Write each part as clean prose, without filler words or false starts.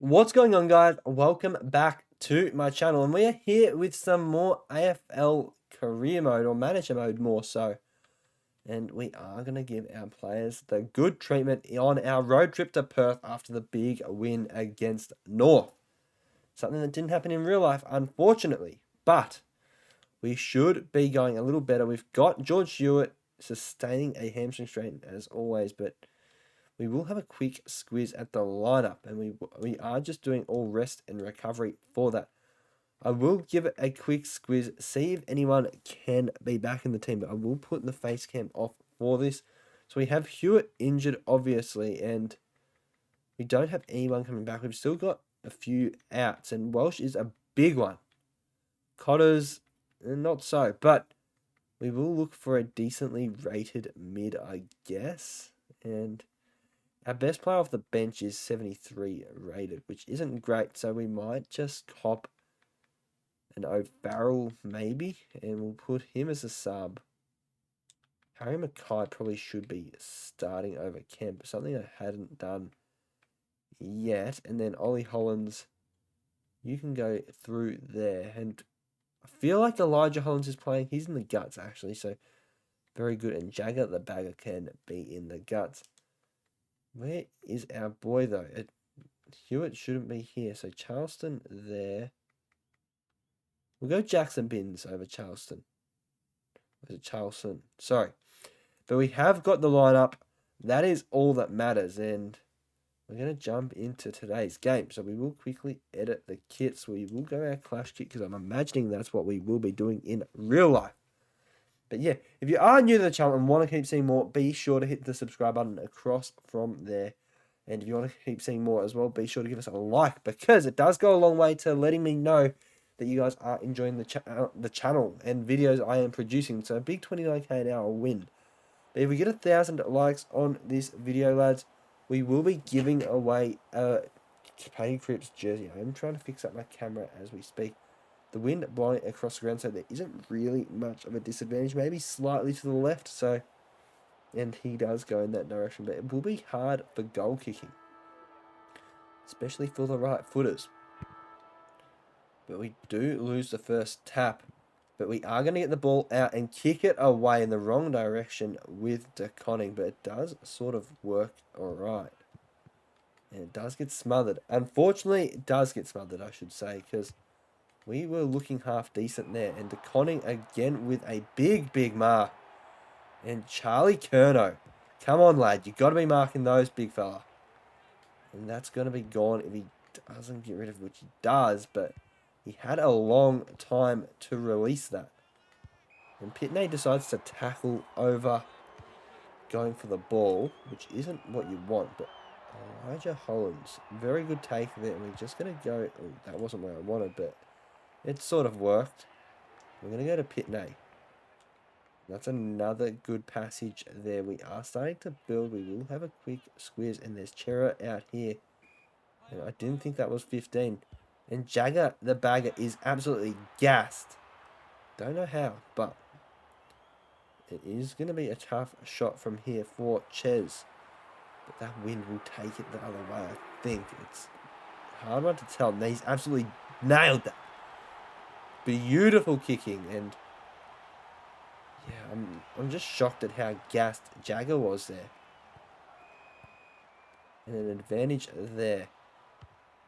What's going on, guys? Welcome back to my channel, and we are here with some more AFL career mode, or manager mode more so. And we are going to give our players the good treatment on our road trip to Perth after the big win against North. Something that didn't happen in real life, unfortunately, but we should be going a little better. We've got George Hewitt sustaining a hamstring strain as always, but we will have a quick squiz at the lineup, and we are just doing all rest and recovery for that. I will give it a quick squiz, see if anyone can be back in the team, but I will put the face cam off for this. So we have Hewitt injured, obviously, and we don't have anyone coming back. We've still got a few outs, and Welsh is a big one. Cotter's not so, but we will look for a decently rated mid, I guess, and our best player off the bench is 73 rated, which isn't great, so we might just cop an O'Farrell maybe, and we'll put him as a sub. Harry Mackay probably should be starting over Kemp, something I hadn't done yet. And then Ollie Hollins, you can go through there. And I feel like Elijah Hollins is playing. He's in the guts, actually, so very good. And Jagger the Bagger can be in the guts. Where is our boy, though? Hewitt shouldn't be here. So Charleston there. We'll go Jackson Binns over Charleston. Was it Charleston? Sorry. But we have got the lineup. That is all that matters. And we're going to jump into today's game. So we will quickly edit the kits. We will go our clash kit because I'm imagining that's what we will be doing in real life. But yeah, if you are new to the channel and want to keep seeing more, be sure to hit the subscribe button across from there. And if you want to keep seeing more as well, be sure to give us a like because it does go a long way to letting me know that you guys are enjoying the channel and videos I am producing. So a big 29k an hour win. But if we get 1,000 likes on this video, lads, we will be giving away a Paddy Cripps jersey. I'm trying to fix up my camera as we speak. The wind blowing across the ground, so there isn't really much of a disadvantage. Maybe slightly to the left, so... And he does go in that direction, but it will be hard for goal kicking. Especially for the right footers. But we do lose the first tap. But we are going to get the ball out and kick it away in the wrong direction with DeConning. But it does sort of work alright. And it does get smothered. Unfortunately, it does get smothered, I should say, because we were looking half decent there. And DeConning again with a big mark. And Charlie Curnow. Come on, lad. You've got to be marking those, big fella. And that's going to be gone if he doesn't get rid of it, which he does. But he had a long time to release that. And Pitney decides to tackle over going for the ball, which isn't what you want. But Elijah Hollins, very good take there. And we're just going to go... Oh, that wasn't where I wanted, but it sort of worked. We're going to go to Pitney. That's another good passage there. We are starting to build. We will have a quick squeeze. And there's Chera out here. And I didn't think that was 15. And Jagger, the Bagger, is absolutely gassed. Don't know how, but it is going to be a tough shot from here for Ches. But that wind will take it the other way, I think. It's hard one to tell. And he's absolutely nailed that. Beautiful kicking. And yeah, I'm just shocked at how gassed Jagger was there. And an advantage there.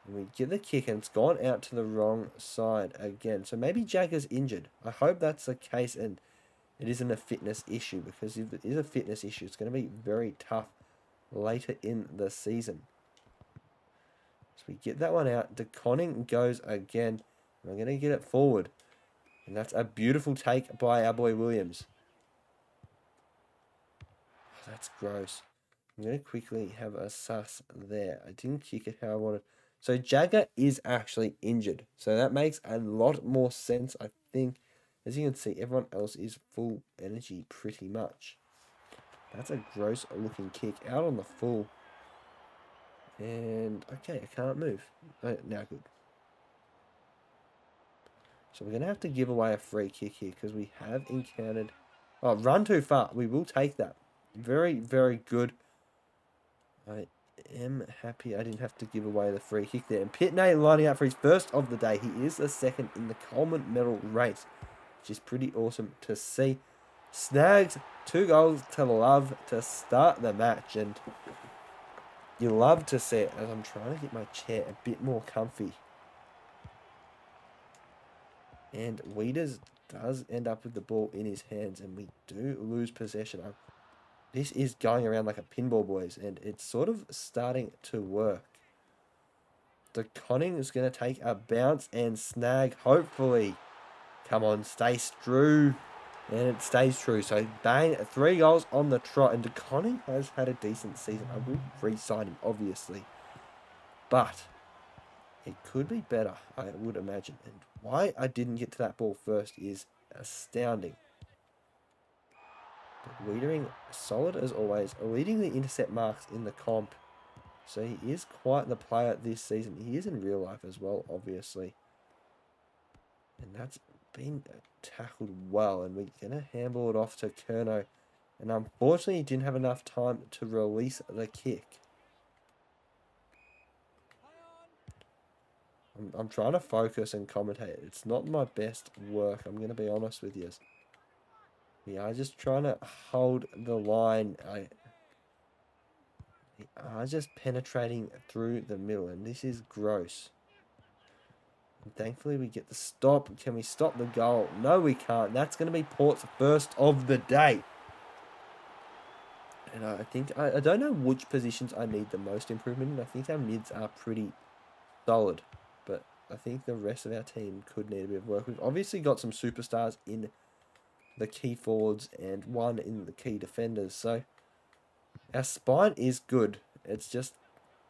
And we get the kick, and it's gone out to the wrong side again. So maybe Jagger's injured. I hope that's the case, and it isn't a fitness issue. Because if it is a fitness issue, it's going to be very tough later in the season. So we get that one out. DeConning goes again. We're going to get it forward. And that's a beautiful take by our boy Williams. Oh, that's gross. I'm going to quickly have a sus there. I didn't kick it how I wanted. So Jagger is actually injured. So that makes a lot more sense, I think. As you can see, everyone else is full energy pretty much. That's a gross looking kick out on the full. And, okay, I can't move. Oh, now good. So we're going to have to give away a free kick here because we have encountered... Oh, run too far. We will take that. Very good. am happy I didn't have to give away the free kick there. And Pitney lining up for his first of the day. He is the second in the Coleman medal race, which is pretty awesome to see. Snags 2 goals to love to start the match, and you love to see it as I'm trying to get my chair a bit more comfy. And Weeders does end up with the ball in his hands, and we do lose possession. This is going around like a pinball, boys, and it's sort of starting to work. The Conning is going to take a bounce and snag, hopefully. Come on, stay true. And it stays true. So, bang, 3 goals on the trot. And DeConning has had a decent season. I will re-sign him, obviously. But it could be better, I would imagine. And why I didn't get to that ball first is astounding. But Wiedering, solid as always, leading the intercept marks in the comp. So he is quite the player this season. He is in real life as well, obviously. And that's been tackled well. And we're going to handball it off to Curnow. And unfortunately, he didn't have enough time to release the kick. I'm trying to focus and commentate. It's not my best work, I'm going to be honest with you. We are just trying to hold the line. We are just penetrating through the middle, and this is gross. And thankfully, we get the stop. Can we stop the goal? No, we can't. That's going to be Port's first of the day. And I think, I don't know which positions I need the most improvement in. I think our mids are pretty solid, but I think the rest of our team could need a bit of work. We've obviously got some superstars in the key forwards and one in the key defenders. So our spine is good. It's just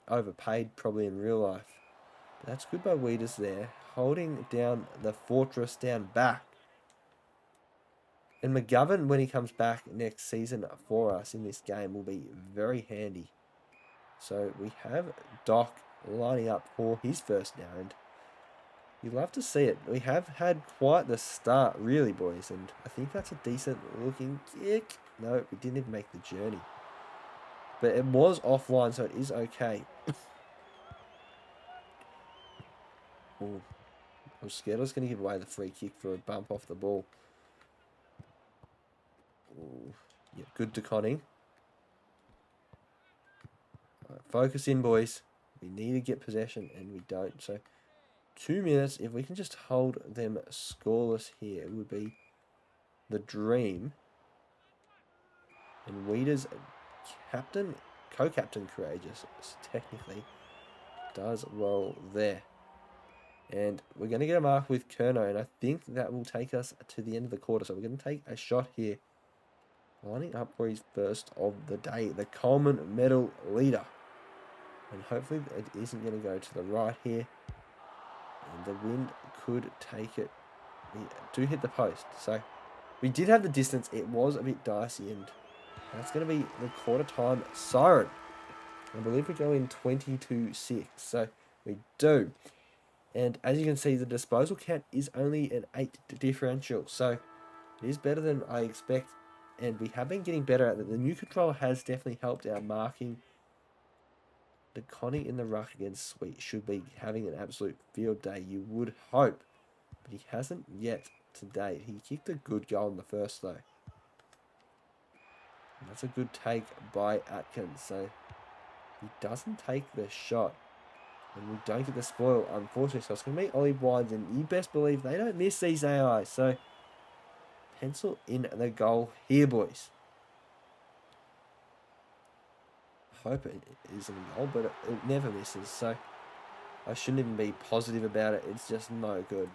overpaid probably in real life. But that's good by Weeders there, holding down the fortress down back. And McGovern, when he comes back next season for us in this game, will be very handy. So we have Doc lining up for his first now, and you love to see it. We have had quite the start, really, boys, and I think that's a decent looking kick. No, we didn't even make the journey. But it was offline, so it is okay. Ooh, I was scared I was going to give away the free kick for a bump off the ball. Ooh, yeah, good to Conning. Right, focus in, boys. We need to get possession, and we don't. So 2 minutes, if we can just hold them scoreless here, it would be the dream. And Weeders, captain, co-captain Courageous, technically, does well there. And we're going to get a mark with Curnow, and I think that will take us to the end of the quarter. So we're going to take a shot here, lining up for his first of the day, the Coleman medal leader. And hopefully it isn't going to go to the right here. And the wind could take it. We do hit the post. So we did have the distance. It was a bit dicey, and that's going to be the quarter time siren. I believe we go in 22-6. So we do. And as you can see, the disposal count is only an 8 differential. So it is better than I expect. And we have been getting better at it. The new controller has definitely helped our marking. The Connie in the ruck against Sweet should be having an absolute field day, you would hope. But he hasn't yet to date. He kicked a good goal in the first, though. And that's a good take by Atkins. So he doesn't take the shot. And we don't get the spoil, unfortunately. So it's going to be Ollie Wines, and you best believe they don't miss these AI. So pencil in the goal here, boys. Hope it isn't a goal, but it never misses. So I shouldn't even be positive about it. It's just no good.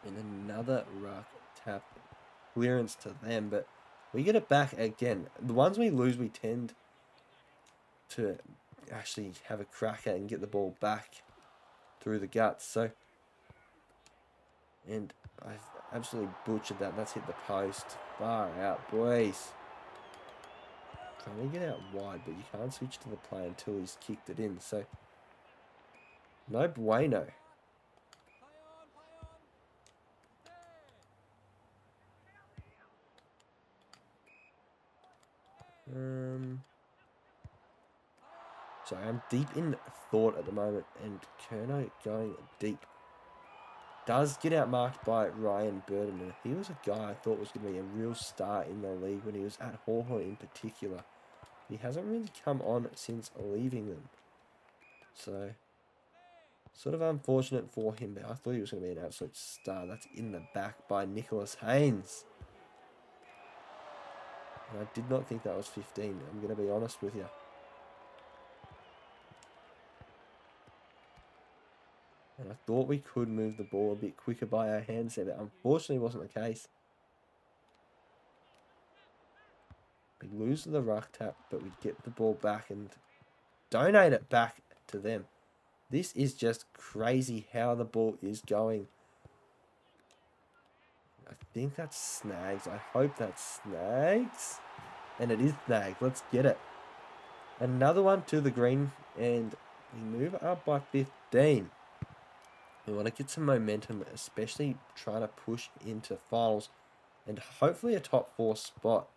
And another ruck tap clearance to them, but we get it back again. The ones we lose, we tend to actually have a crack at and get the ball back through the guts. So, and I've absolutely butchered that. That's hit the post. Far out, boys. Trying to get out wide, but you can't switch to the play until he's kicked it in. So, no bueno. Sorry, I'm deep in thought at the moment, and Kerno going deep. Does get outmarked by Ryan Burden, and he was a guy I thought was going to be a real star in the league when he was at Hawthorn in particular. He hasn't really come on since leaving them. So, sort of unfortunate for him, but I thought he was going to be an absolute star. That's in the back by Nicholas Haynes. And I did not think that was 15, I'm going to be honest with you. And I thought we could move the ball a bit quicker by our hands there, but unfortunately wasn't the case. We lose the ruck tap, but we get the ball back and donate it back to them. This is just crazy how the ball is going. I think that's Snags. I hope that's Snags. And it is Snags. Let's get it. Another one to the green, and we move up by 15. We want to get some momentum, especially trying to push into finals and hopefully a top 4 spot.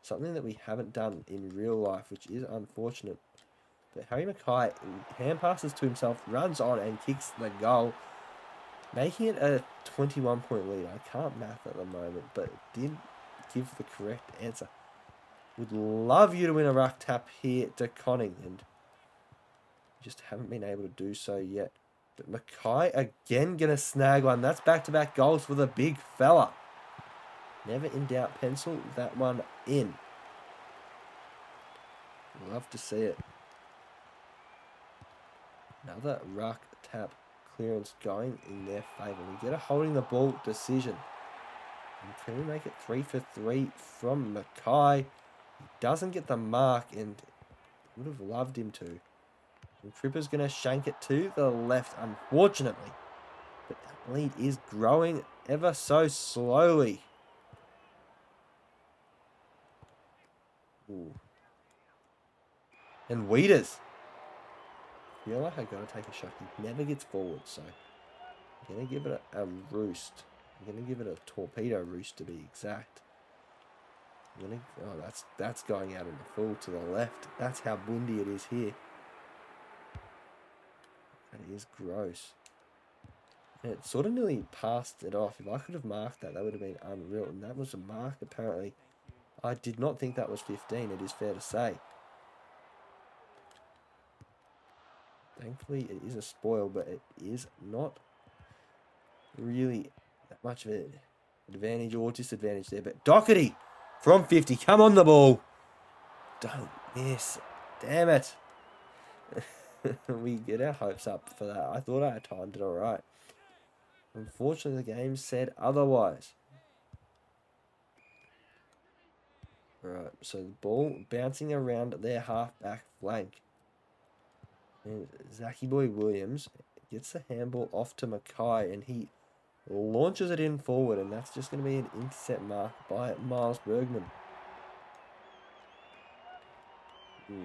Something that we haven't done in real life, which is unfortunate. But Harry Mackay hand passes to himself, runs on and kicks the goal, making it a 21-point lead. I can't math at the moment, but it did give the correct answer. Would love you to win a ruck tap here to Conning, and just haven't been able to do so yet. But Mackay again going to snag one. That's back-to-back goals for the big fella. Never in doubt, pencil that one in. Love to see it. Another ruck tap clearance going in their favour. We get a holding the ball decision. And can we make it 3 for 3 from Mackay? He doesn't get the mark, and would have loved him to. And Cripper's going to shank it to the left, unfortunately. But that lead is growing ever so slowly. Ooh. And Weeders. I feel like I got to take a shot. He never gets forward, so I'm going to give it a roost. I'm going to give it a torpedo roost to be exact. Oh, that's going out in the full to the left. That's how windy it is here. That is gross. And it sort of nearly passed it off. If I could have marked that, that would have been unreal. And that was a mark, apparently. I did not think that was 15, it is fair to say. Thankfully, it is a spoil, but it is not really that much of an advantage or disadvantage there. But Doherty from 50, come on the ball. Don't miss. Damn it. We get our hopes up for that. I thought I had timed it all right. Unfortunately, the game said otherwise. Right, so the ball bouncing around their half-back flank. And Zachy Boy Williams gets the handball off to Mackay, and he launches it in forward, and that's just going to be an intercept mark by Miles Bergman. We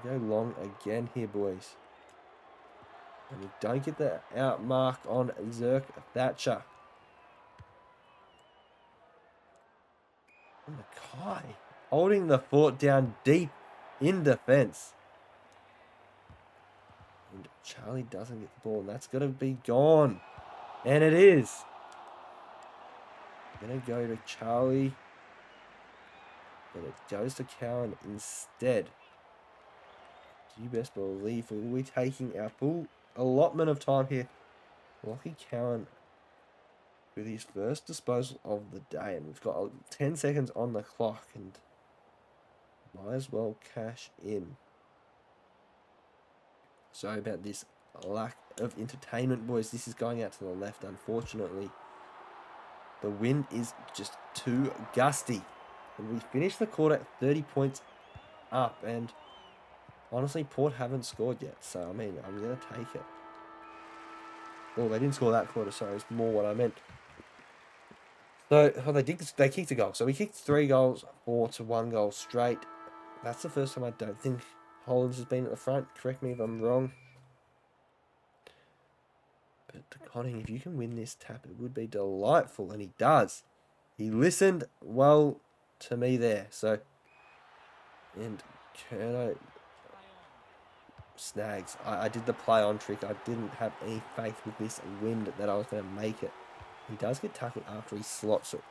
go long again here, boys. And we don't get the out mark on Zerk Thatcher. And Mackay holding the fort down deep in defence. And Charlie doesn't get the ball, and that's got to be gone. And it is. Going to go to Charlie. But it goes to Cowan instead. You best believe we will be taking our full allotment of time here. Lockie Cowan with his first disposal of the day. And we've got 10 seconds on the clock, and might as well cash in. Sorry about this lack of entertainment, boys. This is going out to the left, unfortunately. The wind is just too gusty. And we finished the quarter at 30 points up. And honestly, Port haven't scored yet. So, I mean, I'm going to take it. Well, they didn't score that quarter, sorry. It's more what I meant. So, they kicked a goal. So, we kicked 3 goals, 4 to 1 goal straight. That's the first time I don't think Hollins has been at the front. Correct me if I'm wrong. But Conning, if you can win this tap, it would be delightful, and he does. He listened well to me there. So, and Kerno snags. I did the play on trick. I didn't have any faith with this wind that I was going to make it. He does get tackled after he slots it.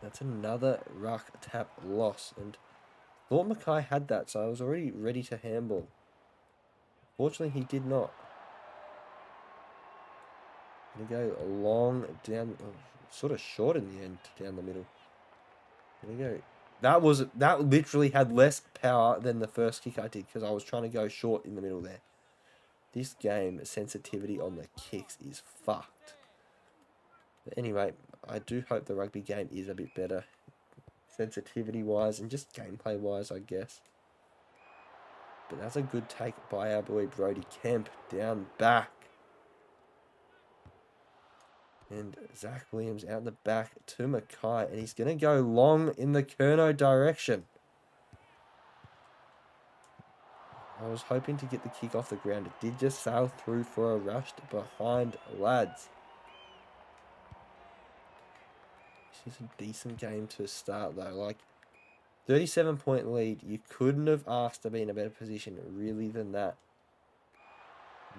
That's another ruck tap loss, and thought Mackay had that, so I was already ready to handball. Fortunately, he did not. Gonna go long down, sort of short in the end, down the middle. Gonna go. That literally had less power than the first kick I did because I was trying to go short in the middle there. This game sensitivity on the kicks is fucked. But anyway, I do hope the rugby game is a bit better, sensitivity wise and just gameplay wise, I guess. But that's a good take by our boy Brody Kemp down back. And Zach Williams out the back to Mackay. And he's going to go long in the Kerno direction. I was hoping to get the kick off the ground. It did just sail through for a rushed behind lads. This is a decent game to start though. Like 37-point lead. You couldn't have asked to be in a better position really than that.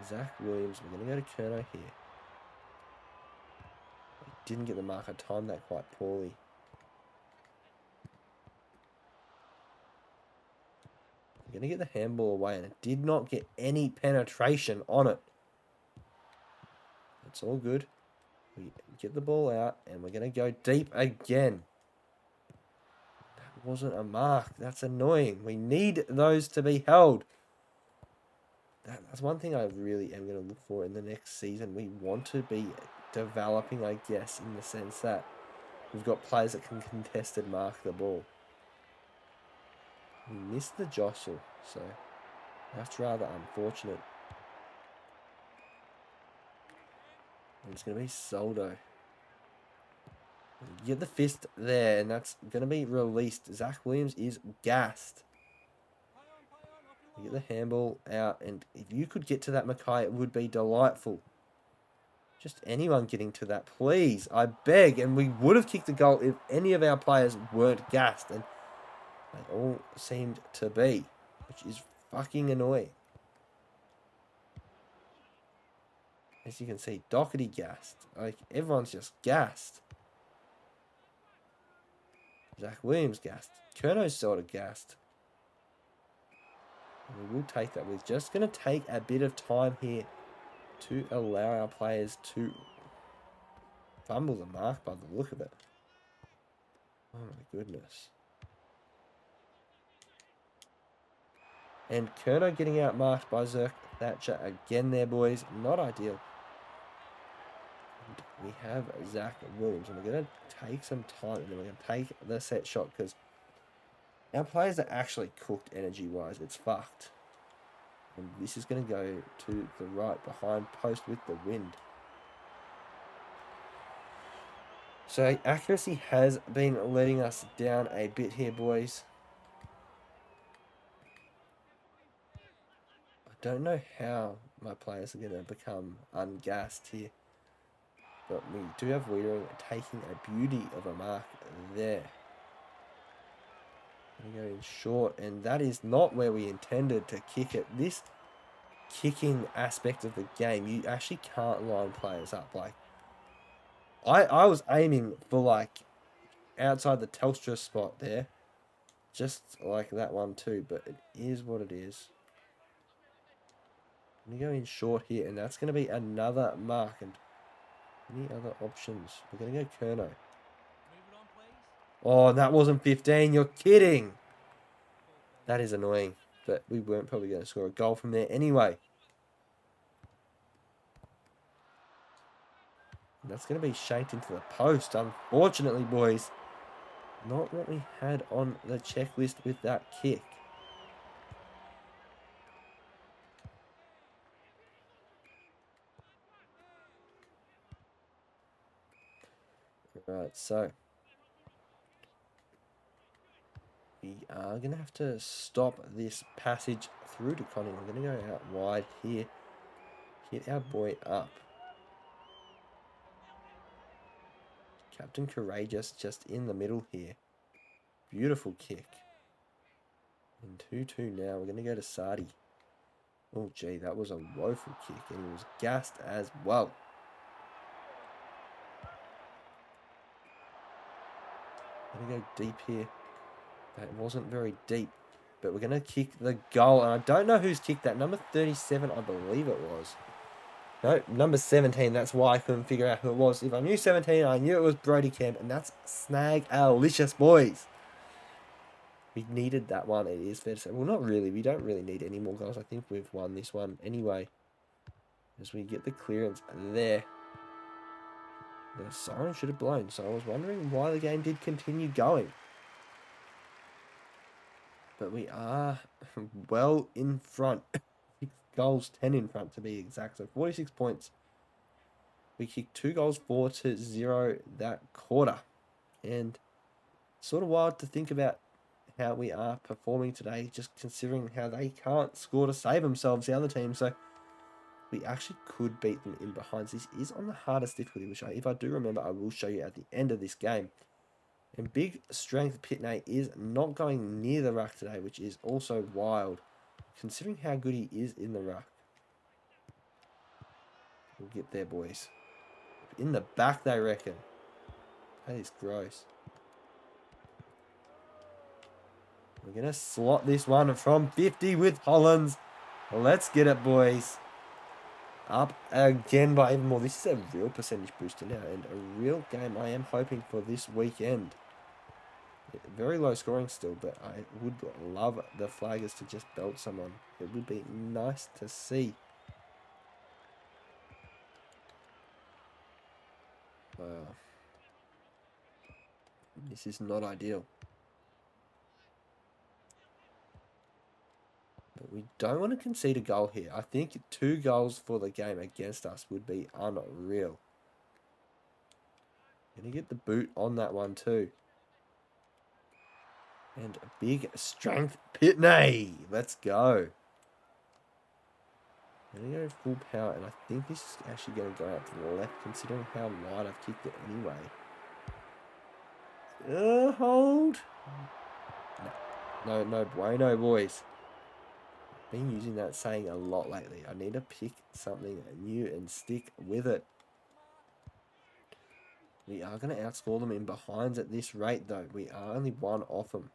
Zach Williams. We're going to go to Kerno here. Didn't get the mark. I timed that quite poorly. I'm going to get the handball away, and it did not get any penetration on it. It's all good. We get the ball out, and we're going to go deep again. That wasn't a mark. That's annoying. We need those to be held. That's one thing I really am going to look for in the next season. We want to be developing, I guess, in the sense that we've got players that can contested mark the ball. We missed the jostle, so that's rather unfortunate. And it's going to be Soldo. Get the fist there, and that's going to be released. Zach Williams is gassed. You get the handball out, and if you could get to that, Mackay, it would be delightful. Just anyone getting to that, please. I beg. And we would have kicked a goal if any of our players weren't gassed. And they all seemed to be, which is fucking annoying. As you can see, Doherty gassed. Like, everyone's just gassed. Zach Williams gassed. Kerno's sort of gassed. And we will take that. We're just going to take a bit of time here to allow our players to fumble the mark by the look of it. Oh my goodness. And Kerno getting outmarked by Zerk Thatcher again there, boys. Not ideal. And we have Zach Williams, and we're going to take some time, and then we're going to take the set shot, because our players are actually cooked energy-wise. It's fucked. And this is going to go to the right behind post with the wind. So accuracy has been letting us down a bit here, boys. I don't know how my players are going to become ungassed here. But we do have Wiedering taking a beauty of a mark there. Going to go in short, and that is not where we intended to kick it. This kicking aspect of the game, you actually can't line players up. Like, I was aiming for, like, outside the Telstra spot there. Just like that one too, but it is what it is. I'm going to go in short here, and that's going to be another mark. And any other options? We're going to go Kerno. Oh, that wasn't 15. You're kidding. That is annoying. But we weren't probably going to score a goal from there anyway. And that's going to be shanked into the post. Unfortunately, boys, not what we had on the checklist with that kick. Right, so We are going to have to stop this passage through to Conning. We're going to go out wide here. Hit our boy up. Captain Courageous just in the middle here. Beautiful kick. And 2-2 now. We're going to go to Sardi. Oh, gee, that was a woeful kick. And he was gassed as well. Going to go deep here. That wasn't very deep. But we're going to kick the goal. And I don't know who's kicked that. Number 37, I believe it was. No, number 17. That's why I couldn't figure out who it was. If I knew 17, I knew it was Brody Kemp. And that's Snag-alicious, boys. We needed that one. It is fair to say. Well, not really. We don't really need any more goals. I think we've won this one anyway. As we get the clearance there. The siren should have blown. So I was wondering why the game did continue going. But we are well in front. 6 goals, 10 in front to be exact. So 46 points. We kicked 2 goals, 4-0 that quarter. And sort of wild to think about how we are performing today, just considering how they can't score to save themselves, the other team. So we actually could beat them in behinds. This is on the hardest difficulty, which if I do remember, I will show you at the end of this game. And big strength Pitney is not going near the ruck today, which is also wild, considering how good he is in the ruck. We'll get there, boys. In the back, they reckon. That is gross. We're going to slot this one from 50 with Hollins. Let's get it, boys. Up again by even more. This is a real percentage booster now, and a real game I am hoping for this weekend. Very low scoring still, but I would love the Flaggers to just belt someone. It would be nice to see. Wow. This is not ideal. But we don't want to concede a goal here. I think 2 goals for the game against us would be unreal. Gonna get the boot on that one too. And a big strength Pitney. Let's go. I'm going to go full power, and I think this is actually going to go out to the left, considering how wide I've kicked it anyway. Hold. No bueno, boys. I've been using that saying a lot lately. I need to pick something new and stick with it. We are going to outscore them in behinds at this rate, though. We are only 1 off them.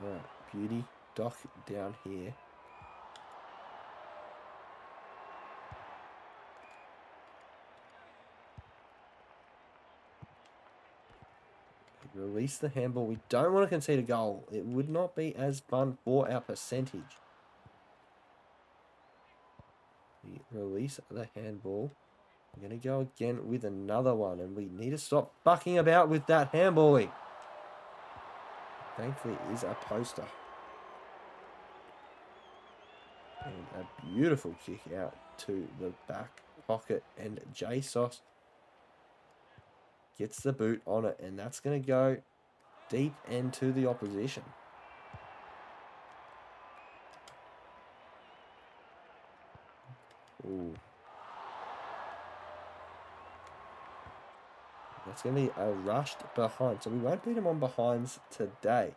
Alright, beauty. Doc down here. Release the handball. We don't want to concede a goal. It would not be as fun for our percentage. We release the handball. We're going to go again with another one, and we need to stop fucking about with that handballing. Thankfully, it is a poster. And a beautiful kick out to the back pocket, and J-Sauce gets the boot on it, and that's going to go deep into the opposition. Ooh. That's going to be a rushed behind. So we won't beat him on behinds today.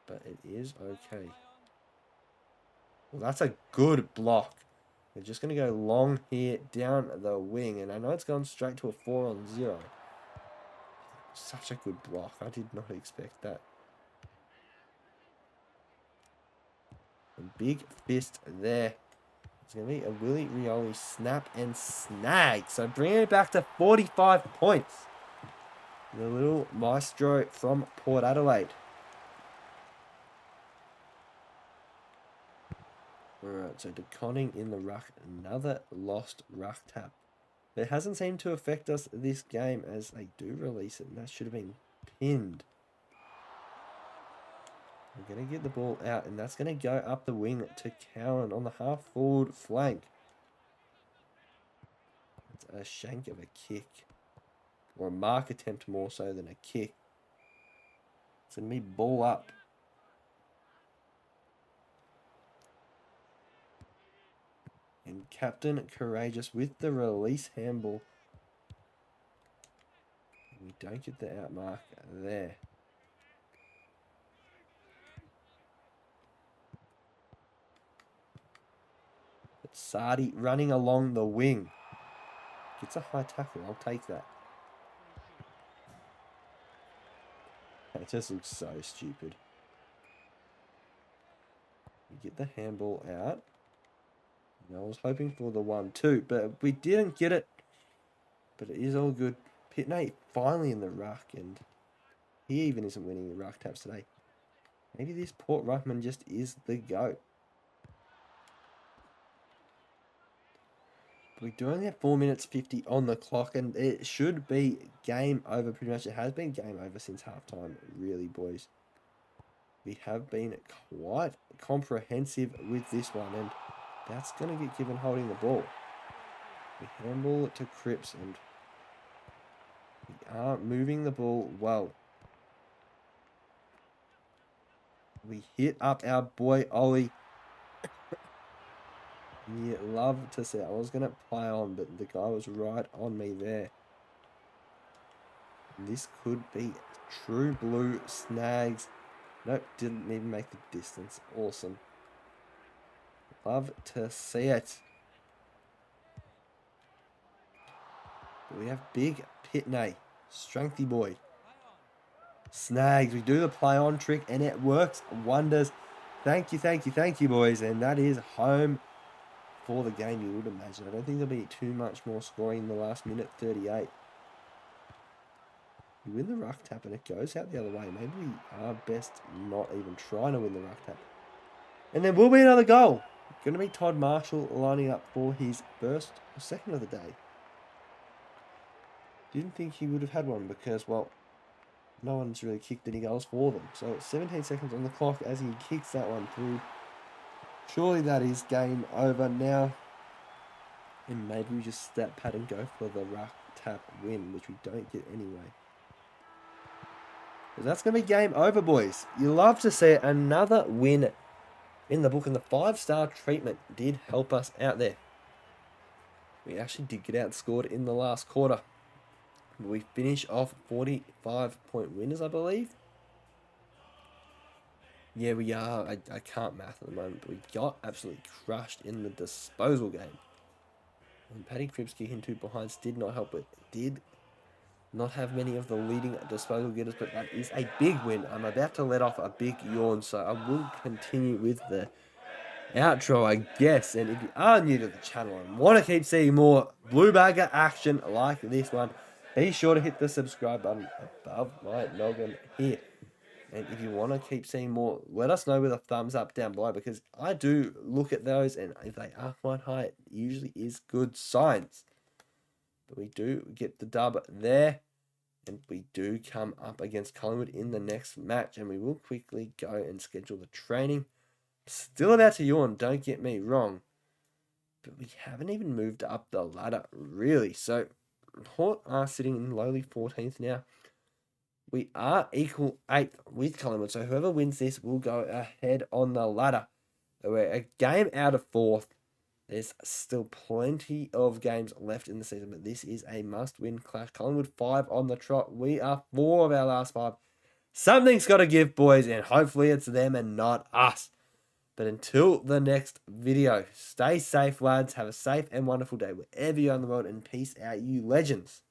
But it is okay. Well, that's a good block. We're just going to go long here down the wing. And I know it's gone straight to a 4-on-0. Such a good block. I did not expect that. A big fist there. It's going to be a Willie Rioli snap and snag. So bringing it back to 45 points. The little maestro from Port Adelaide. Alright, so DeConning in the ruck. Another lost ruck tap. It hasn't seemed to affect us this game as they do release it. And that should have been pinned. We're going to get the ball out, and that's going to go up the wing to Cowan on the half-forward flank. a shank of a kick. Or a mark attempt more so than a kick. It's going to be ball up. And Captain Courageous with the release handball. We don't get the out mark there. But Sardi running along the wing. Gets a high tackle. I'll take that. It just looks so stupid. We get the handball out. And I was hoping for the 1-2, but we didn't get it. But it is all good. Pitney finally in the ruck, and he even isn't winning the ruck taps today. Maybe this Port Ruckman just is the GOAT. We do only have 4 minutes 50 on the clock, and it should be game over pretty much. It has been game over since halftime, really, boys. We have been quite comprehensive with this one, and that's going to get given holding the ball. We handball it to Cripps, and we are moving the ball well. We hit up our boy Ollie. You love to see it. I was going to play on, but the guy was right on me there. And this could be true blue snags. Nope, didn't even make the distance. Awesome. Love to see it. But we have big Pitney. Strengthy boy. Snags. We do the play on trick and it works wonders. Thank you, boys. And that is home for the game, you would imagine. I don't think there'll be too much more scoring in the last minute 38. We win the ruck tap and it goes out the other way. Maybe we are best not even trying to win the ruck tap. And there will be another goal. Going to be Todd Marshall lining up for his first or second of the day. Didn't think he would have had one because, well, no one's really kicked any goals for them. So 17 seconds on the clock as he kicks that one through. Surely that is game over now. And maybe we just step pat and go for the ruck tap win, which we don't get anyway. Because that's going to be game over, boys. You love to see another win in the book, and the 5-star treatment did help us out there. We actually did get outscored in the last quarter. We finish off 45-point winners, I believe. Yeah, we are. I can't math at the moment, but we got absolutely crushed in the disposal game. And Paddy Kripsky in 2 behinds did not help, but did not have many of the leading disposal getters, but that is a big win. I'm about to let off a big yawn, so I will continue with the outro, I guess. And if you are new to the channel and want to keep seeing more blue bagger action like this one, be sure to hit the subscribe button above my noggin here. And if you want to keep seeing more, let us know with a thumbs up down below, because I do look at those, and if they are quite high, it usually is good signs. But we do get the dub there, and we do come up against Collingwood in the next match, and we will quickly go and schedule the training. Still about to yawn, don't get me wrong, but we haven't even moved up the ladder, really. So, Hort are sitting in lowly 14th now. We are equal 8th with Collingwood, so whoever wins this will go ahead on the ladder. We're a game out of 4th. There's still plenty of games left in the season, but this is a must-win clash. Collingwood 5 on the trot. We are 4 of our last 5. Something's got to give, boys, and hopefully it's them and not us. But until the next video, stay safe, lads. Have a safe and wonderful day wherever you are in the world, and peace out, you legends.